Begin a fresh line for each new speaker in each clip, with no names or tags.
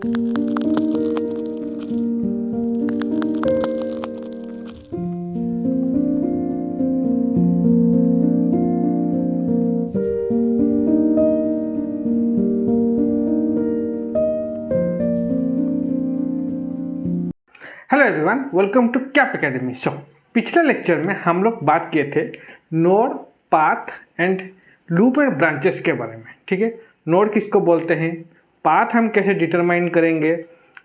Hello everyone, welcome to Cap Academy. पिछले lecture में हम लोग बात किए थे node, path and loop and branches के बारे में। ठीक है, नोड किसको बोलते हैं, पाथ हम कैसे डिटरमाइन करेंगे,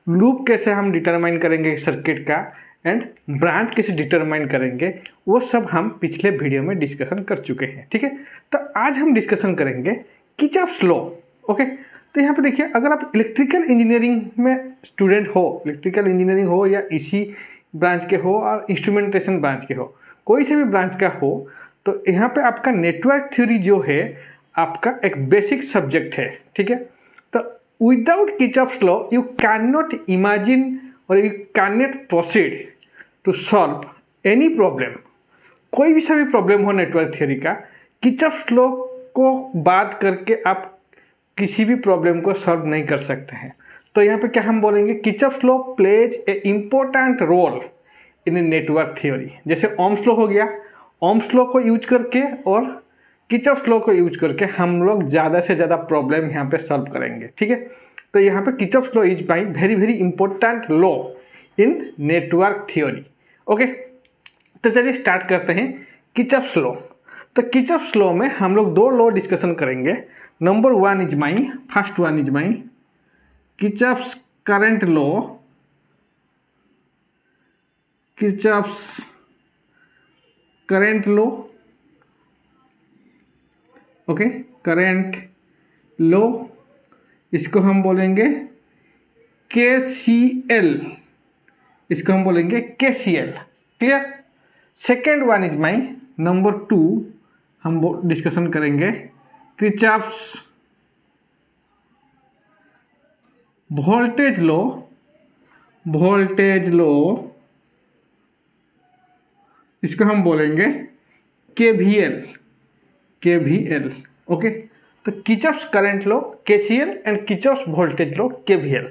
लूप कैसे हम डिटरमाइन करेंगे सर्किट का, एंड ब्रांच कैसे डिटरमाइन करेंगे, वो सब हम पिछले वीडियो में डिस्कशन कर चुके हैं। ठीक है, तो आज हम डिस्कशन करेंगे किर्चॉफ्स लॉ। ओके, तो यहाँ पे देखिए, अगर आप इलेक्ट्रिकल इंजीनियरिंग में स्टूडेंट हो, इलेक्ट्रिकल इंजीनियरिंग हो या इसी ब्रांच के हो और इंस्ट्रूमेंटेशन ब्रांच के हो, कोई से भी ब्रांच का हो, तो यहाँ पे आपका नेटवर्क थ्योरी जो है आपका एक बेसिक सब्जेक्ट है। ठीक है, तो without Kirchhoff's law you can not imagine और you can not proceed to solve any problem. कोई भी सभी प्रॉब्लम हो नेटवर्क थ्योरी का, किर्चॉफ्स लॉ को बात करके आप किसी भी प्रॉब्लम को सॉल्व नहीं कर सकते हैं। तो यहाँ पे क्या हम बोलेंगे, Kirchhoff's law plays a important role in network theory. जैसे ओम्स लॉ हो गया, ओम्स लॉ को यूज करके और किर्चॉफ्स लॉ को यूज करके हम लोग ज़्यादा से ज़्यादा प्रॉब्लम यहाँ पे सॉल्व करेंगे। ठीक है, तो यहाँ पे Kirchhoff's law is by very very important law in network theory. Okay, तो चलिए स्टार्ट करते हैं किर्चॉफ्स लॉ। तो किर्चॉफ्स लॉ में हम लोग दो लॉ डिस्कशन करेंगे। Number one is my, first one is my Kirchhoff's current law, Kirchhoff's current law. Okay, current law, इसको हम बोलेंगे KCL, इसको हम बोलेंगे KCL। Clear. Second one is my number two, हम डिस्कशन करेंगे Kirchhoff's voltage law, voltage law, इसको हम बोलेंगे KVL, KVL। ओके, तो Kirchhoff's current law KCL and Kirchhoff's voltage law KVL।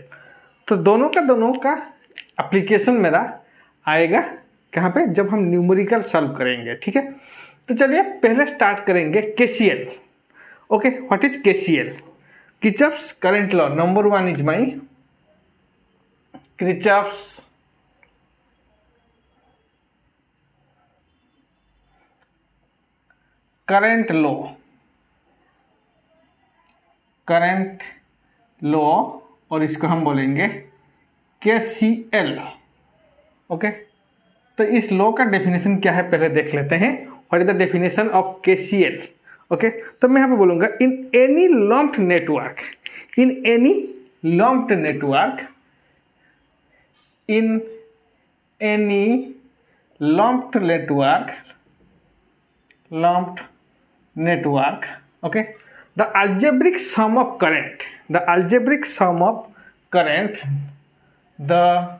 तो दोनों का एप्लीकेशन मेरा आएगा कहाँ पे, जब हम न्यूमेरिकल सॉल्व करेंगे। ठीक है, तो चलिए पहले स्टार्ट करेंगे KCL। Okay, what is KCL? Kirchhoff's current law. Number one is my Kirchhoff's current law, current law, और इसको हम बोलेंगे KCL। ओके, तो इस लॉ का डेफिनेशन क्या है पहले देख लेते हैं। What is the definition of KCL? Okay, तो मैं यहाँ पे बोलूँगा in any lumped network, in any lumped network, in any lumped network, lumped network, okay, the algebraic sum of current, the algebraic sum of current, the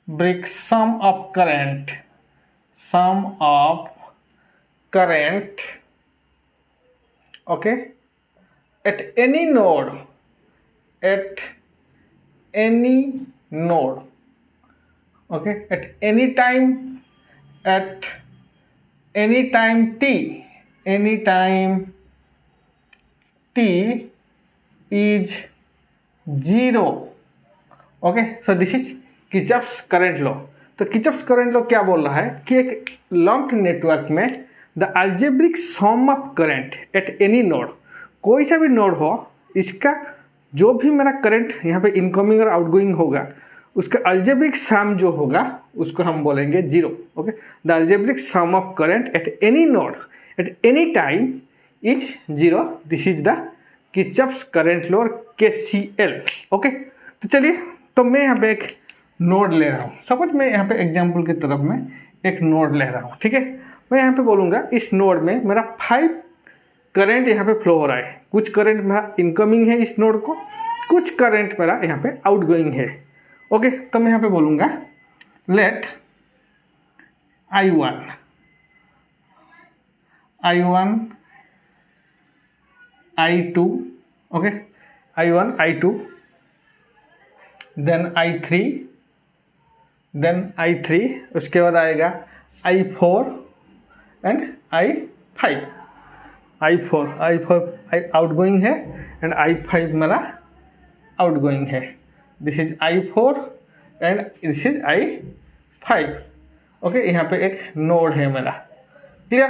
algebraic sum of current, sum of current, okay, at any node, at any node, okay, at any time, at any time t, any time t is 0. Okay, so this is Kirchhoff's current law. तो Kirchhoff's current law क्या बोल रहा है कि एक lumped network में the algebraic sum of current at any node, कोई सा भी नोड हो, इसका जो भी मेरा करंट यहाँ पे इनकमिंग और आउटगोइंग होगा, उसका अलजेब्रिक सम जो होगा उसको हम बोलेंगे 0। Okay, the algebraic sum of current at any node at any time is 0। This is the Kirchhoff's current law KCL। Okay, तो चलिए, तो मैं यहाँ पे एक नोड ले रहा हूँ। सपोज मैं यहाँ पे एग्जाम्पल की तरफ में एक नोड ले रहा हूँ। ठीक है, मैं यहाँ पे बोलूँगा इस नोड में मेरा 5 करंट यहाँ पे फ्लो हो रहा है। कुछ करंट मेरा इनकमिंग है इस नोड को, कुछ करंट मेरा यहाँ पे आउटगोइंग है। ओके, तो मैं यहाँ पे बोलूँगा late I1 I2, okay, I1 I2, then I3, then I3, उसके बाद आएगा I4 and I5। I4 outgoing है एंड I5 मेरा आउटगोइंग है। This is I4 and this is I5। Okay, यहाँ पे एक नोड है मेरा, क्लियर।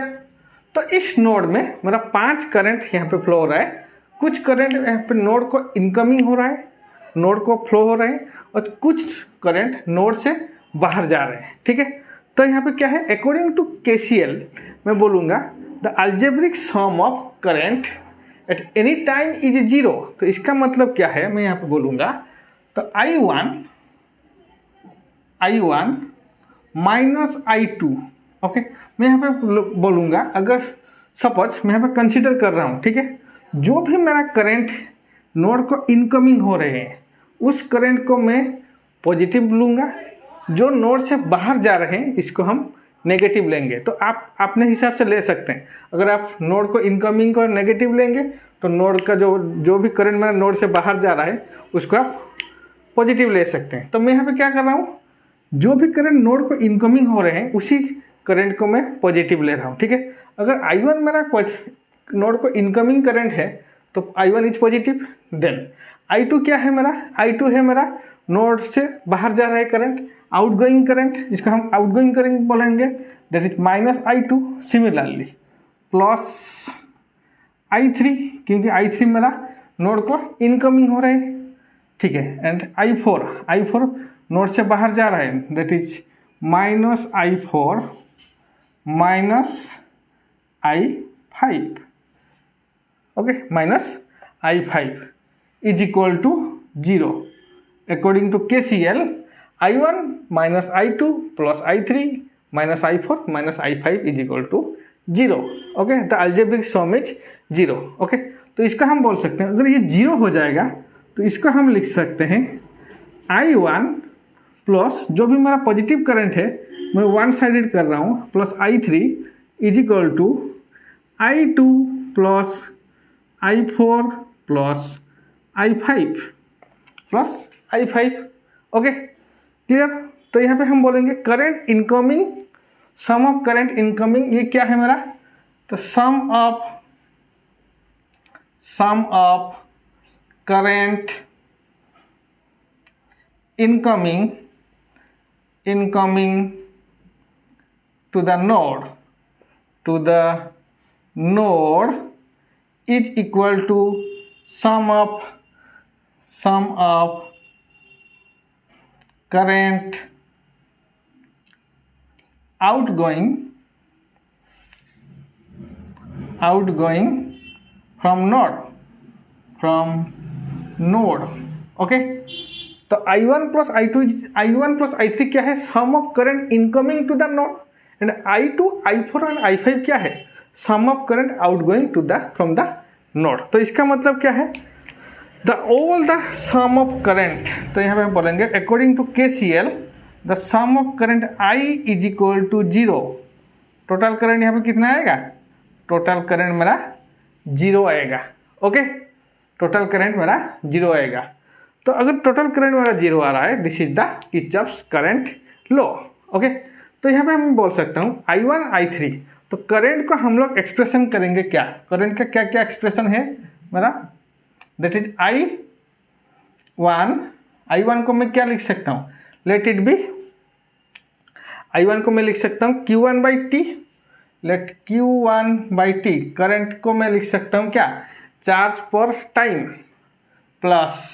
तो इस नोड में मेरा 5 करंट यहाँ पे फ्लो हो रहा है। कुछ करंट यहाँ पे नोड को इनकमिंग हो रहा है, नोड को फ्लो हो रहे हैं, और कुछ करंट नोड से बाहर जा रहे हैं, ठीक है। तो यहाँ पे क्या है, अकॉर्डिंग टू KCL मैं बोलूँगा the algebraic sum of current at any time is 0। तो इसका मतलब क्या है, मैं यहाँ पे बोलूँगा तो I1 माइनस I2, ओके। मैं यहाँ पे बोलूँगा, अगर सपोज मैं यहाँ पे कंसीडर कर रहा हूँ, ठीक है, जो भी मेरा करंट नोड को इनकमिंग हो रहे हैं उस करंट को मैं पॉजिटिव लूँगा, जो नोड से बाहर जा रहे हैं इसको हम नेगेटिव लेंगे। तो आप अपने हिसाब से ले सकते हैं। अगर आप नोड को इनकमिंग को नेगेटिव लेंगे तो नोड का जो भी करंट मेरा नोड से बाहर जा रहा है उसको आप पॉजिटिव ले सकते हैं। तो मैं यहाँ पे क्या कर रहा हूँ, जो भी करंट नोड को इनकमिंग हो रहे हैं उसी करंट को मैं पॉजिटिव ले रहा हूँ, ठीक है। अगर I1 मेरा नोड को इनकमिंग करंट है तो I1 is positive. Then I2 क्या है मेरा, I2 है मेरा नोड से बाहर जा रहा है करंट, आउटगोइंग करंट, इसको हम आउटगोइंग करंट बोलेंगे, that is minus I2। Similarly plus I3, क्योंकि I3 मेरा नोड को इनकमिंग हो रहा है, ठीक है। एंड I4 नोड से बाहर जा रहा है, that is minus I4 minus I5, okay, minus I5 is equal to 0। According to KCL I1 minus I2 plus I3 minus I4 minus I5 is equal to 0, okay. The algebraic sum is 0, okay. तो इसका हम बोल सकते हैं, अगर ये 0 हो जाएगा तो इसको हम लिख सकते हैं I1 प्लस जो भी मेरा पॉजिटिव करंट है मैं वन साइडेड कर रहा हूँ, plus I3 is equal to I2 plus I4 plus I5, okay, clear. तो यहाँ पे हम बोलेंगे current incoming, sum of current incoming, ये क्या है मेरा, तो sum of current incoming to the node is equal to sum of current outgoing from node, okay. तो I1 प्लस I3 क्या है, sum of current incoming to the node, and I2 I4 and I5 क्या है, sum of current outgoing from the node. तो इसका मतलब क्या है, all the sum of current, तो यहाँ पे हम बोलेंगे according to KCL the sum of current I is equal to 0। Total current यहाँ पे कितना आएगा, टोटल करंट मेरा 0 आएगा, ओके। टोटल करंट मेरा 0 आएगा। तो अगर टोटल करंट मेरा 0 आ रहा है, this is the Kirchhoff's current law, okay. तो यहाँ पे हम बोल सकता हूँ I1 I3, तो करंट को हम लोग एक्सप्रेशन करेंगे क्या, करंट का क्या क्या एक्सप्रेशन है मेरा, दैट इज I1 को मैं क्या लिख सकता हूँ, लेट इट बी, I1 को मैं लिख सकता हूँ Q1/T, लेट Q1/T, करंट को मैं लिख सकता हूँ क्या, चार्ज पर टाइम, प्लस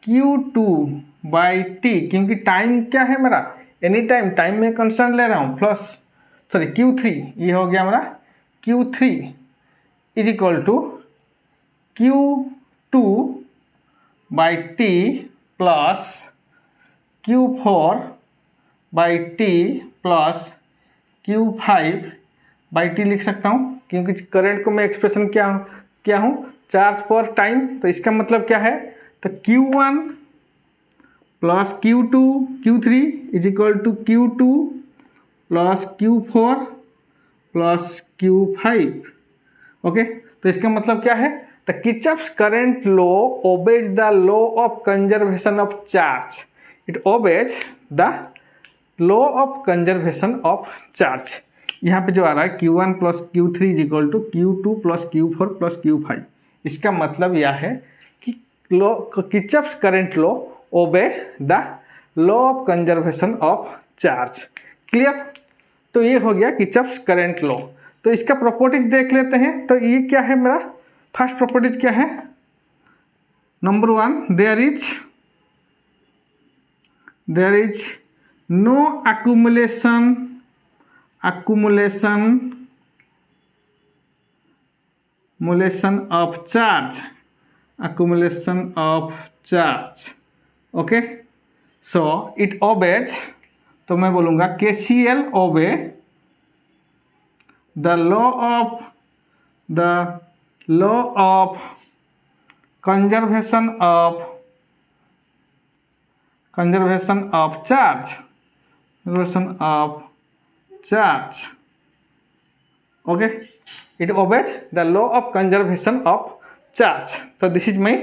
Q2/T, क्योंकि टाइम क्या है मेरा, एनी टाइम में कंस्टेंट ले रहा हूँ, प्लस सॉरी Q3, ये हो गया मेरा Q3 is equal to Q2/T plus Q4/T plus Q5/T लिख सकता हूँ, क्योंकि करंट को मैं एक्सप्रेशन क्या हूँ चार्ज पर टाइम। तो इसका मतलब क्या है, तो Q1 plus Q3 is equal to Q2 plus Q4 plus Q5, okay. तो तो इसका मतलब क्या है, the Kirchhoff's current law obeys the law of conservation of charge, it obeys the law of conservation of charge. यहाँ पे जो आ रहा है Q1 plus Q3 is equal to Q2 plus Q4 plus Q5, इसका मतलब यह है कि law Kirchhoff's current law obey the law of conservation of charge. Clear? तो ये हो गया किर्चॉफ्स करंट लॉ। तो इसका प्रॉपर्टीज देख लेते हैं। तो ये क्या है, मेरा फर्स्ट प्रॉपर्टीज क्या है, number 1, there is no accumulation of charge, okay. So it obeys, तो मैं बोलूँगा KCL obey the law of conservation of charge, okay. It obeys the law of conservation of charge. तो this is my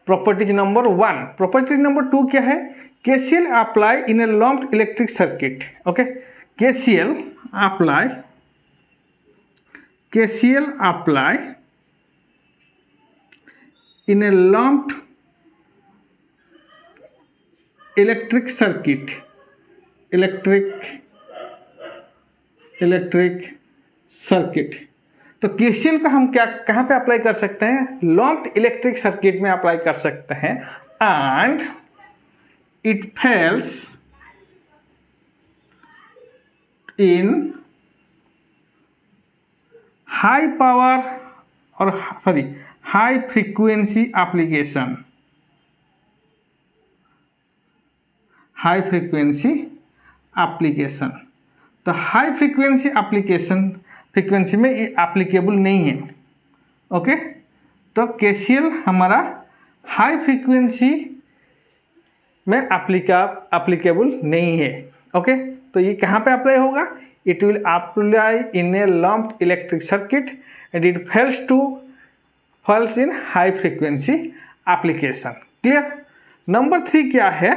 properties number 1। Property number 2 क्या है, KCL apply in a lumped electric circuit, okay. KCL apply in a lumped electric circuit, तो KCL का हम क्या कहाँ पे apply कर सकते हैं, लम्प्ड इलेक्ट्रिक सर्किट में अप्लाई कर सकते हैं। And it fails in high power और हाई फ्रीक्वेंसी एप्लीकेशन, तो हाई फ्रीक्वेंसी में ये एप्लीकेबल नहीं है, ओके। तो KCL हमारा हाई फ्रीक्वेंसी में एप्लीकेबल नहीं है, ओके। तो ये कहाँ पे अप्लाई होगा, it will apply in a lumped electric circuit and it falls in high frequency application. Clear? Number 3 क्या है,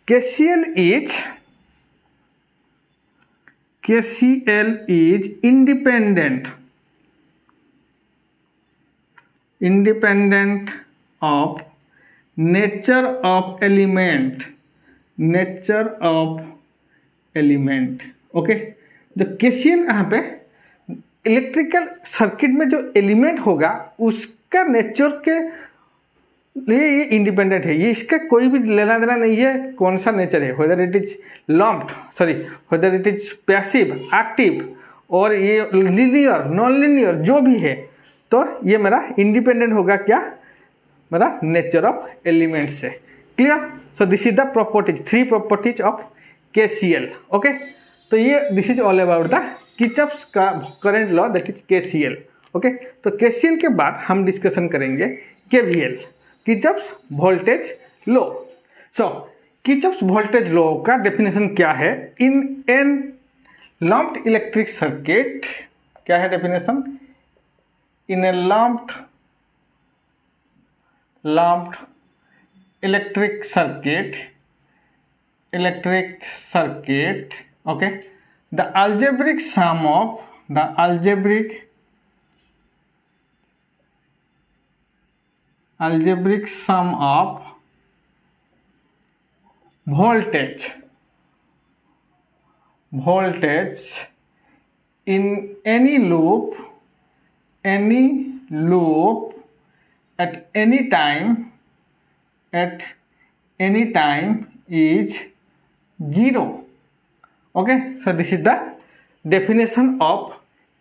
KCL is independent of nature of element, okay. जो KCL यहाँ पे इलेक्ट्रिकल सर्किट में जो एलिमेंट होगा उसका नेचर के लिए ये इंडिपेंडेंट है, ये इसका कोई भी लेना देना नहीं है कौन सा नेचर है, whether it is passive, active, और ये लीनियर, नॉन लीनियर जो भी है, तो ये मेरा इंडिपेंडेंट होगा क्या, मेरा नेचर ऑफ एलिमेंट से। Clear? So this is the properties, 3 properties of KCL, okay. तो ये this is all about the Kirchhoff's का current law, that is KCL, okay. तो KCL के बाद हम डिस्कशन करेंगे KVL, Kirchhoff's voltage law. So Kirchhoff's voltage law का definition क्या है, in an lumped electric circuit, क्या है definition, in a lumped electric circuit, okay, the algebraic sum of voltage in any loop at any time is 0, okay. So this is the definition of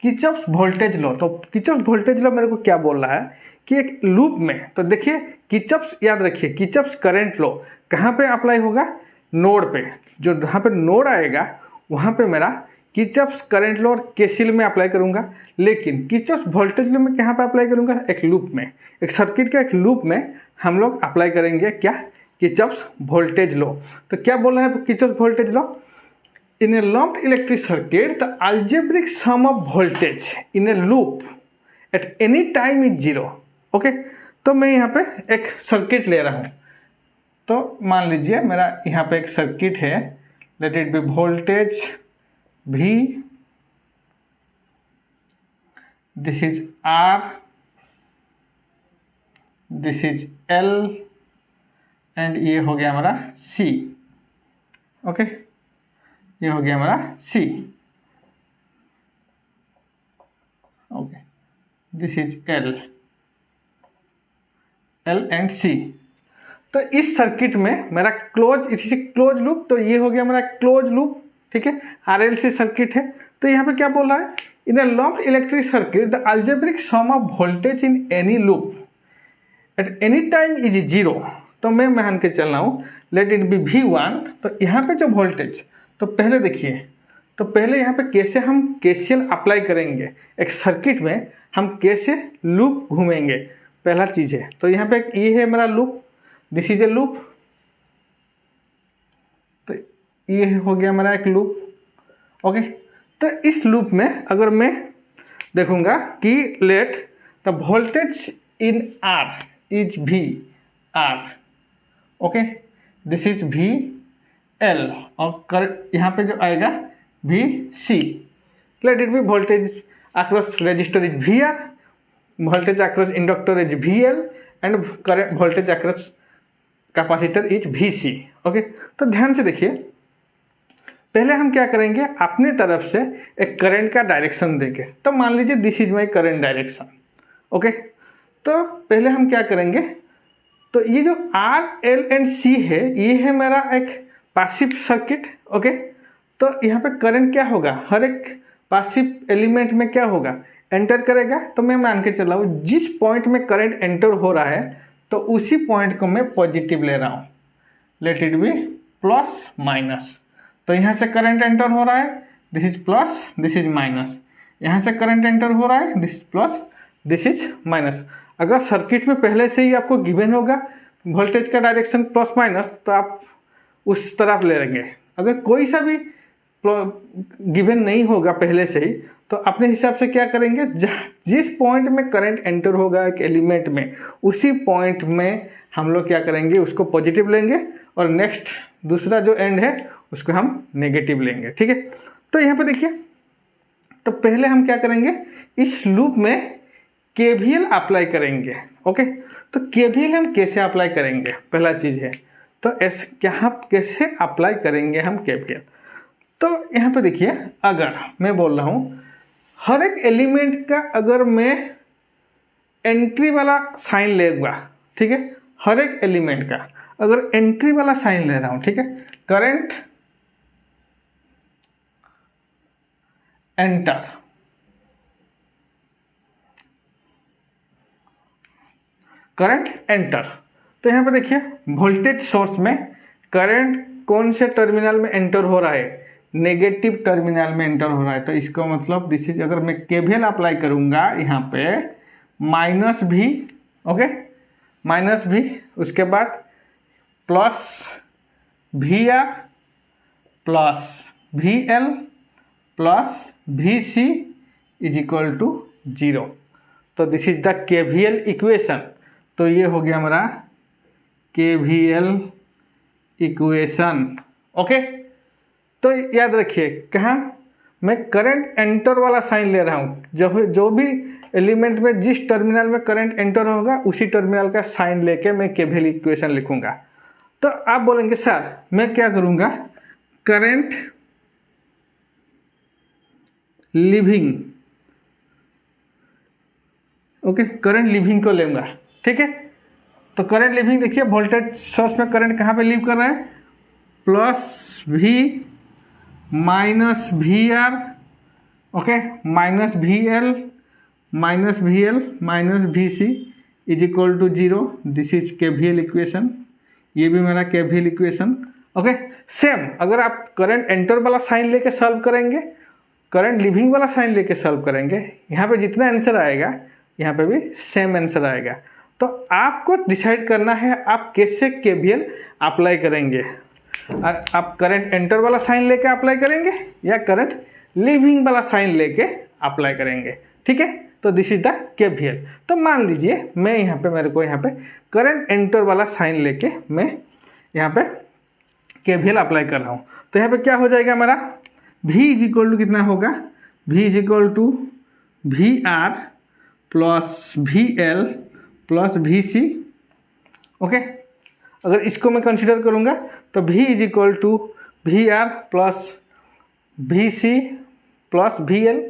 Kirchhoff's voltage law. तो Kirchhoff's voltage law मेरे को क्या बोल रहा है कि एक loop में, तो देखिए किर्चॉफ्स, याद रखिए किर्चॉफ्स करंट लॉ कहाँ पे अप्लाई होगा, नोड पे, जो जहाँ पे नोड आएगा वहाँ पे मेरा किर्चॉफ्स करंट लॉ और KCL में अप्लाई करूँगा। लेकिन किर्चॉफ्स वोल्टेज लॉ में कहाँ पे अप्लाई करूँगा, एक लूप में, एक सर्किट का एक लूप में हम लोग अप्लाई करेंगे क्या, किर्चॉफ्स वोल्टेज लॉ। तो क्या बोल रहा है Kirchhoff's voltage law, in a lumped electric circuit the algebraic sum of voltage in a loop eight any time is 0। Okay, तो मैं यहाँ पे एक सर्किट ले रहा हूँ। तो मान लीजिए मेरा यहाँ पे एक सर्किट है, late it be voltage V, this is R, this is L and ये हो गया हमारा C। ओके, ये हो गया हमारा C। Okay, this is L and C। तो इस सर्किट में मेरा क्लोज लूप, तो ये हो गया मेरा क्लोज लूप, ठीक है, RLC सर्किट है। तो यहाँ पे क्या बोल रहा है, in a lumped electric circuit the algebraic sum of voltage in any loop at any time is 0। तो मैं मान के चल रहा हूँ लेट इट बी V1। तो यहाँ पे जो वोल्टेज, तो पहले देखिए, तो पहले यहाँ पे कैसे हम KCL अप्लाई करेंगे, एक सर्किट में हम कैसे लूप घूमेंगे, पहला चीज़ है। तो यहाँ पे ये है मेरा loop, this is a loop, तो ये हो गया मेरा एक लूप। ओके, तो इस लूप में अगर मैं देखूंगा कि let the voltage in R is VR। Okay, this is VL और यहाँ पे जो आएगा VC। Let it be voltage across resistor is VR, voltage across inductor is VL and current voltage across capacitor is VC। Okay, तो ध्यान से देखिए, पहले हम क्या करेंगे, अपने तरफ से एक करंट का डायरेक्शन देंगे। तो मान लीजिए this is my current direction. Okay, तो पहले हम क्या करेंगे, तो ये जो R, L एंड C है, ये है मेरा एक पैसिव सर्किट। ओके, तो यहाँ पे करंट क्या होगा, हर एक पैसिव एलिमेंट में क्या होगा, एंटर करेगा। तो मैं मान के चला हूँ जिस पॉइंट में करंट एंटर हो रहा है, तो उसी पॉइंट को मैं पॉजिटिव ले रहा हूँ, late it B plus minus. तो यहाँ से करंट एंटर हो रहा है, this is plus, this is minus. यहाँ से करंट एंटर हो रहा है, this is plus, this is minus. अगर सर्किट में पहले से ही आपको गिवन होगा वोल्टेज का डायरेक्शन प्लस माइनस, तो आप उस तरफ ले लेंगे। अगर कोई सा भी गिवन नहीं होगा पहले से ही, तो अपने हिसाब से क्या करेंगे, जिस पॉइंट में करंट एंटर होगा एक एलिमेंट में, उसी पॉइंट में हम लोग क्या करेंगे, उसको पॉजिटिव लेंगे और नेक्स्ट दूसरा जो एंड है उसको हम नेगेटिव लेंगे। ठीक है, तो यहाँ पे देखिए, तो पहले हम क्या करेंगे, इस लूप में KVL अप्लाई करेंगे। ओके, तो KVL हम कैसे अप्लाई करेंगे, पहला चीज़ है, तो यहाँ कैसे अप्लाई करेंगे हम KVL। तो यहाँ पे देखिए, अगर मैं बोल रहा हूँ हर एक एलिमेंट का अगर मैं एंट्री वाला साइन लेगा, ठीक है, हर एक एलिमेंट का अगर एंट्री वाला साइन ले रहा हूँ, ठीक है, करंट एंटर, करंट एंटर। तो यहाँ पे देखिए, वोल्टेज सोर्स में करंट कौन से टर्मिनल में एंटर हो रहा है, नेगेटिव टर्मिनल में एंटर हो रहा है। तो इसका मतलब दिस इज, अगर मैं KVL अप्लाई करूँगा यहाँ पे माइनस भी, ओके, माइनस भी, उसके बाद plus VR plus VL plus VC is equal to 0। तो this is the KVL equation. तो ये हो गया हमारा KVL इक्वेशन। ओके, तो याद रखिए, कहाँ मैं करंट एंटर वाला साइन ले रहा हूँ, जो भी एलिमेंट में जिस टर्मिनल में करंट एंटर होगा उसी टर्मिनल का साइन लेके मैं KVL इक्वेशन लिखूंगा। तो आप बोलेंगे सर मैं क्या करूँगा, current leaving, okay, current leaving को लेऊंगा। ठीक है, तो करंट लिविंग देखिए, वोल्टेज सोर्स में करंट कहाँ पे लीव कर रहा है, plus V minus VR, okay, minus VL minus VC is equal to 0। This is KVL equation. ये भी मेरा KVL इक्वेशन। ओके, सेम अगर आप करंट एंटर वाला साइन लेके सॉल्व करेंगे, करंट लिविंग वाला साइन लेके सॉल्व करेंगे, यहाँ पे जितना आंसर आएगा यहाँ पे भी सेम आंसर आएगा। तो आपको डिसाइड करना है आप कैसे KVL अप्लाई करेंगे। आप करंट एंटर वाला साइन लेके अप्लाई करेंगे या करंट लिविंग वाला साइन लेके अप्लाई करेंगे। ठीक है, तो दिस इज द केवीएल। तो मान लीजिए मैं यहाँ पे मेरे को यहाँ पे करंट एंटर वाला साइन लेके मैं यहाँ पे केवीएल अप्लाई कर रहा हूँ। तो यहाँ पे क्या हो जाएगा हमारा V इज इक्वल टू कितना होगा, V is equal to VR plus VL plus VC। Okay, अगर इसको मैं कंसिडर करूँगा तो V is equal to VR plus VC plus VL।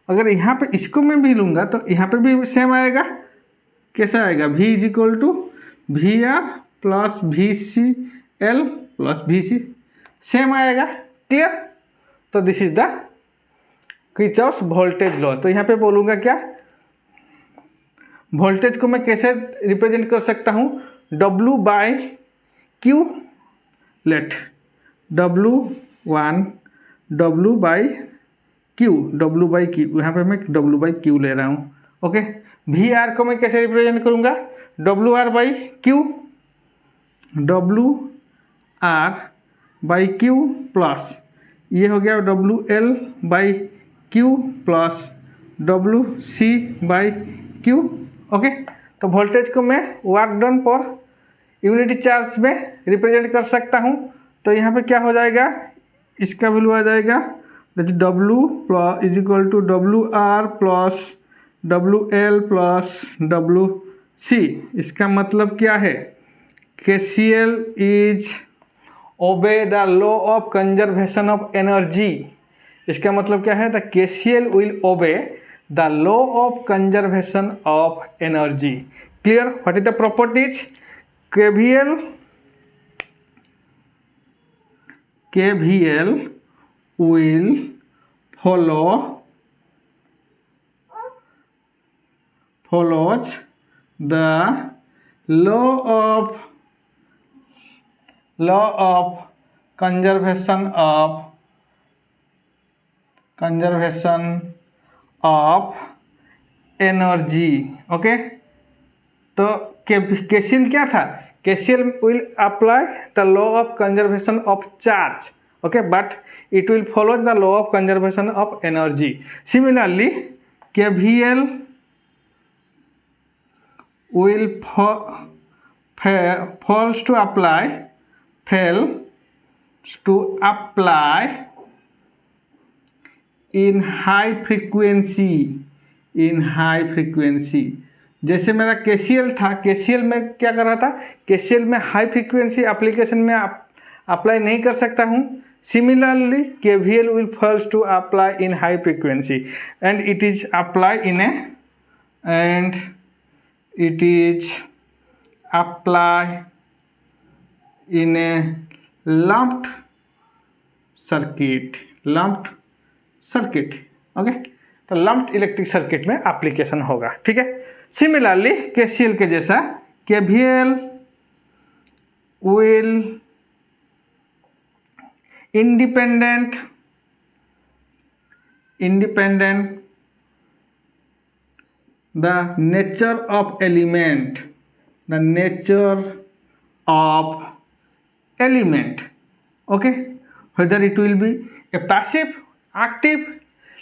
अगर यहाँ पे इसको मैं भी लूँगा तो यहाँ पे भी सेम आएगा। कैसा आएगा, V is equal to VR plus VCL plus VC, same आएगा। क्लियर। तो this is the Kirchhoff's voltage law. तो यहाँ पे बोलूँगा क्या, वोल्टेज को मैं कैसे रिप्रेजेंट कर सकता हूँ, W by q. Let W1 W by q, W by q, यहाँ पे मैं W बाई क्यू ले रहा हूँ। ओके, VR को मैं कैसे रिप्रेजेंट करूँगा, WR by Q, WR by Q plus ये हो गया WL by Q plus WC by Q. Okay, तो वोल्टेज को मैं वर्क डन पर यूनिटी चार्ज में रिप्रेजेंट कर सकता हूँ। तो यहाँ पे क्या हो जाएगा, इसका वैल्यू आ जाएगा W plus is equal to WR plus WL plus WC। इसका मतलब क्या है, KCL is obey the law of conservation of energy. इसका मतलब क्या है, the KCL will obey the law of conservation of energy. Clear. What is the properties, KVL will follows the law of conservation of energy। Okay, तो KCL क्या था, KCL will apply the law of conservation of charge, okay, but it will follow the law of conservation of energy. Similarly, KVL will fails to apply in high frequency। जैसे मेरा KCL था, KCL में क्या कर रहा था, KCL में high frequency application में अप्लाई नहीं कर सकता हूँ। Similarly KVL will fails to apply in high frequency and it is applied in a lumped circuit। Okay, तो लम्प्ड इलेक्ट्रिक सर्किट में एप्लीकेशन होगा। ठीक है। सिमिलरली KCL के जैसा KVL will independent the nature of element, okay, whether it will be a passive, active,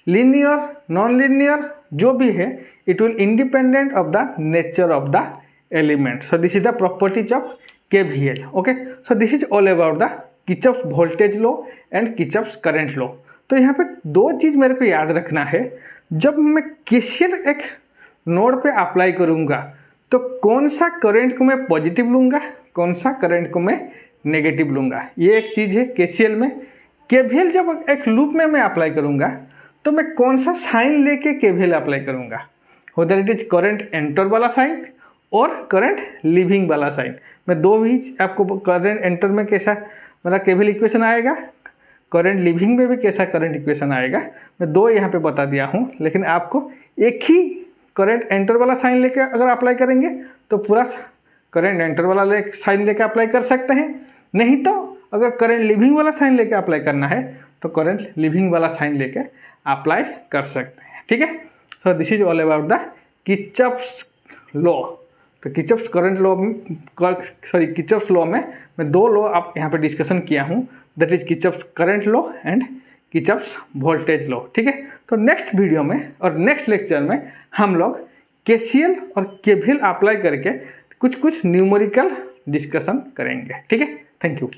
linear, non-linear, जो भी है, it will independent of the nature of the element. So this is the properties of KVL. Okay, so this is all about the Kirchhoff's voltage law and Kirchhoff's current law. तो यहाँ पे दो चीज़ मेरे को याद रखना है, जब मैं KCL एक नोड पे अप्लाई करूँगा तो कौन सा करंट को मैं पॉजिटिव लूँगा, कौन सा करंट को मैं नेगेटिव लूँगा, ये एक चीज़ है KCL में। KVL जब एक लूप में मैं अप्लाई करूँगा तो मैं कौन सा साइन लेके KVL अप्लाई करूँगा, whether it is current enter वाला साइन और करंट लिविंग वाला साइन। मैं दो ही आपको करंट एंटर में कैसा मेरा KVL इक्वेशन आएगा, करंट लिविंग में भी कैसा करंट इक्वेशन आएगा, मैं दो यहाँ पे बता दिया हूँ। लेकिन आपको एक ही करंट एंटर वाला साइन लेके अगर अप्लाई करेंगे तो पूरा करंट एंटर वाला साइन लेके अप्लाई कर सकते हैं, नहीं तो अगर करंट लिविंग वाला साइन लेके अप्लाई करना है तो करंट लिविंग वाला साइन लेके अप्लाई कर सकते हैं। ठीक है। So this is all about the Kirchhoff's law. तो Kirchhoff's current law Kirchhoff's law में मैं दो लॉ आप यहाँ पे डिस्कशन किया हूँ, that is Kirchhoff's current law and Kirchhoff's voltage law. ठीक है, तो नेक्स्ट वीडियो में और नेक्स्ट लेक्चर में हम लोग केसीएल और केवीएल अप्लाई करके कुछ न्यूमेरिकल डिस्कशन करेंगे। ठीक है, थैंक यू।